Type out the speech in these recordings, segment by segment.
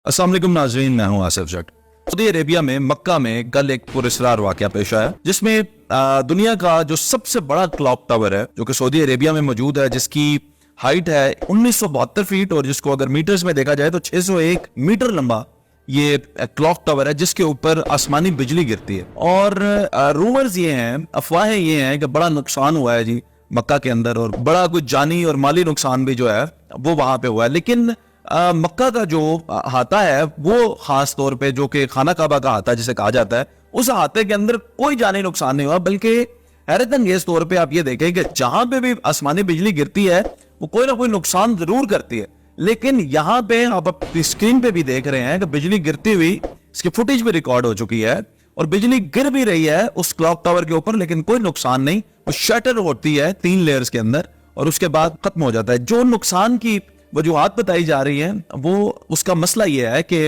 अस्सलाम वालेकुम नाज़रीन, मैं हूं आसिफ जट। सऊदी अरेबिया में मक्का में कल एक पुरस्कार वाकया पेश आया जिसमें दुनिया का जो सबसे बड़ा क्लॉक टावर है जो कि सऊदी अरेबिया में मौजूद है, जिसकी हाइट है 1972 फीट और जिसको अगर मीटर्स में देखा जाए तो 601 मीटर लंबा ये क्लॉक टावर है, जिसके ऊपर आसमानी बिजली गिरती है। और रूमर्स ये हैं, अफवाहें ये हैं कि बड़ा नुकसान हुआ है जी मक्का के अंदर, और बड़ा कुछ जानी और माली नुकसान भी जो है वो वहां पे हुआ है। लेकिन मक्का का जो हाता है वो खास तौर पे जो कि खाना काबा का हाता जिसे कहा जाता है, उस हाते के अंदर कोई जानी नुकसान नहीं हुआ। बल्कि हैरत अंगेज तौर पे आप ये देखें कि जहां पे भी आसमानी बिजली गिरती है वो कोई ना कोई नुकसान जरूर करती है। लेकिन यहाँ पे आप अपनी स्क्रीन पे भी देख रहे हैं कि बिजली गिरती हुई इसकी फुटेज भी रिकॉर्ड हो चुकी है और बिजली गिर भी रही है उस क्लॉक टावर के ऊपर, लेकिन कोई नुकसान नहीं। वो शटर होती है 3 लेयर्स के अंदर और उसके बाद खत्म हो जाता है। जो नुकसान की वजूहात बताई जा रही है वो उसका मसला ये है कि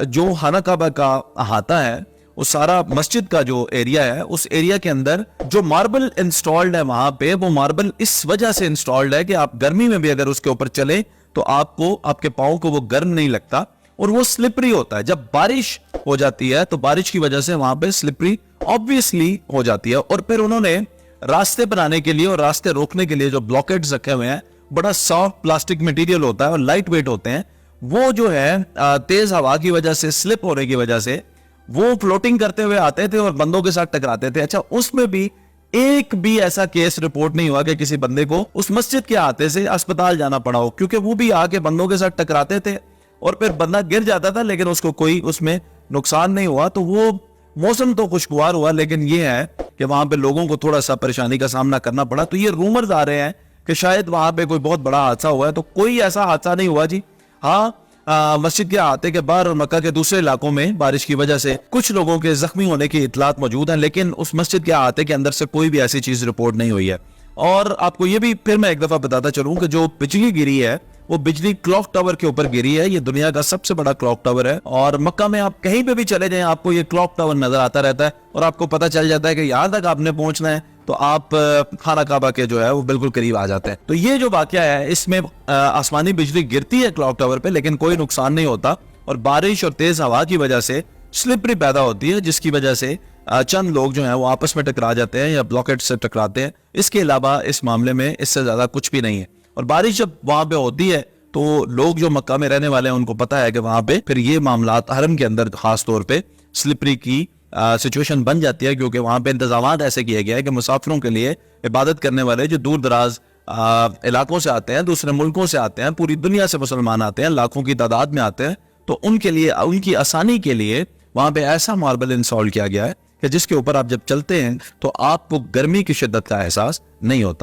जो खाना काबा का अहाता है, वो सारा मस्जिद का जो एरिया है, उस एरिया के अंदर जो मार्बल इंस्टॉल्ड है वहां पे, वो मार्बल इस वजह से इंस्टॉल्ड है कि आप गर्मी में भी अगर उसके ऊपर चले तो आपको आपके पाँव को वो गर्म नहीं लगता और वो स्लिपरी होता है। जब बारिश हो जाती है तो बारिश की वजह से वहां पे स्लिपरी ऑब्वियसली हो जाती है। और फिर उन्होंने रास्ते बनाने के लिए और रास्ते रोकने के लिए जो ब्लॉकेट्स रखे हुए हैं, बड़ा सॉफ्ट प्लास्टिक मटेरियल होता है और लाइट वेट होते हैं, वो जो है तेज हवा की वजह से, स्लिप होने की वजह से वो फ्लोटिंग करते हुए आते थे और बंदों के साथ टकराते थे। अच्छा, उसमें भी एक भी ऐसा केस रिपोर्ट नहीं हुआ कि किसी बंदे को उस मस्जिद के हाथे से अस्पताल जाना पड़ा हो, क्योंकि वो भी आके बंदों के साथ टकराते थे और फिर बंदा गिर जाता था लेकिन उसको कोई उसमें नुकसान नहीं हुआ। तो वो मौसम तो खुशगवार हुआ, लेकिन ये है कि वहां पे लोगों को थोड़ा सा परेशानी का सामना करना पड़ा। तो ये रूमर्स आ रहे हैं कि शायद वहां पे कोई बहुत बड़ा हादसा हुआ है, तो कोई ऐसा हादसा नहीं हुआ जी। हाँ, मस्जिद के अहाते के बाहर और मक्का के दूसरे इलाकों में बारिश की वजह से कुछ लोगों के जख्मी होने की इतलात मौजूद हैं, लेकिन उस मस्जिद के अहाते के अंदर से कोई भी ऐसी चीज रिपोर्ट नहीं हुई है। और आपको ये भी फिर मैं एक दफा बताता चलूं कि जो बिजली गिरी है वो बिजली क्लॉक टावर के ऊपर गिरी है। ये दुनिया का सबसे बड़ा क्लॉक टावर है और मक्का में आप कहीं पे भी चले जाएं आपको ये क्लॉक टावर नजर आता रहता है और आपको पता चल जाता है कि यहां तक आपने पहुंचना है तो आप खाना काबा के जो है वो बिल्कुल करीब आ जाते हैं। तो ये जो वाकया है, इसमें आसमानी बिजली गिरती है क्लॉक टावर पे लेकिन कोई नुकसान नहीं होता और बारिश और तेज हवा की वजह से स्लिपरी पैदा होती है, जिसकी वजह से चंद लोग जो हैं वो आपस में टकरा जाते हैं या ब्लॉकेट से टकराते हैं। इसके अलावा इस मामले में इससे ज्यादा कुछ भी नहीं है। और बारिश जब वहां पे होती है तो लोग जो मक्का में रहने वाले हैं उनको पता है कि वहां पे फिर ये मामला हरम के अंदर खास तौर पे स्लिपरी की सिचुएशन बन जाती है, क्योंकि वहां पे इंतजाम ऐसे किए गए हैं कि मुसाफिरों के लिए, इबादत करने वाले जो दूर दराज इलाकों से आते हैं, दूसरे मुल्कों से आते हैं, पूरी दुनिया से मुसलमान आते हैं, लाखों की तादाद में आते हैं, तो उनके लिए, उनकी आसानी के लिए वहां पे ऐसा मार्बल इंस्टॉल किया गया है कि जिसके ऊपर आप जब चलते हैं तो आपको गर्मी की शिद्दत का एहसास नहीं होता।